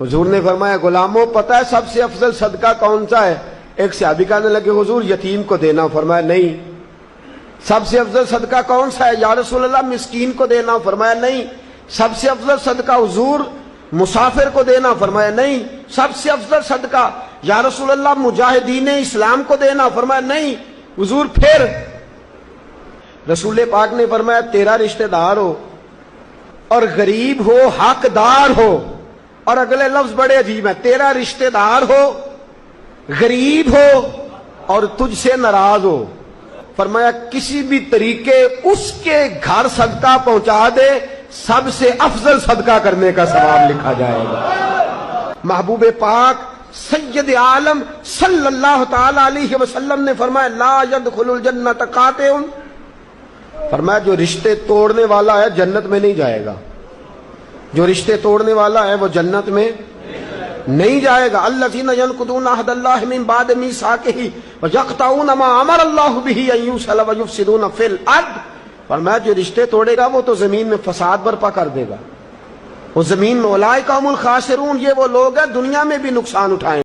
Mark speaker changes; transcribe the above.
Speaker 1: حضور نے فرمایا غلاموں پتہ ہے سب سے افضل صدقہ کون سا ہے؟ ایک صحابی کہنے لگے حضور یتیم کو دینا، فرمایا نہیں۔ سب سے افضل صدقہ کون سا ہے یا رسول اللہ؟ مسکین کو دینا، فرمایا نہیں۔ سب سے افضل صدقہ حضور مسافر کو دینا، فرمایا نہیں۔ سب سے افضل صدقہ یا رسول اللہ مجاہدین اسلام کو دینا، فرمایا نہیں۔ حضور پھر رسول پاک نے فرمایا تیرا رشتہ دار ہو اور غریب ہو، حقدار ہو، اور اگلے لفظ بڑے عجیب ہیں، تیرا رشتہ دار ہو، غریب ہو اور تجھ سے ناراض ہو، فرمایا کسی بھی طریقے اس کے گھر صدقہ پہنچا دے، سب سے افضل صدقہ کرنے کا ثواب لکھا جائے گا۔ محبوب پاک سید عالم صلی اللہ تعالی علیہ وسلم نے فرمایا لا يدخل الجنت قاطع، فرمایا جو رشتے توڑنے والا ہے جنت میں نہیں جائے گا، جو رشتے توڑنے والا ہے وہ جنت میں نہیں جائے گا۔ الذین ینقضون عہد اللہ من بعد میثاقہ ویقطعون ما امر اللہ بہ ان یوصل ویفسدون فی الارض، فرمایا جو رشتے توڑے گا وہ تو زمین میں فساد برپا کر دے گا، وہ زمین میں اولئک هم الخاسرون، یہ وہ لوگ ہیں دنیا میں بھی نقصان اٹھائیں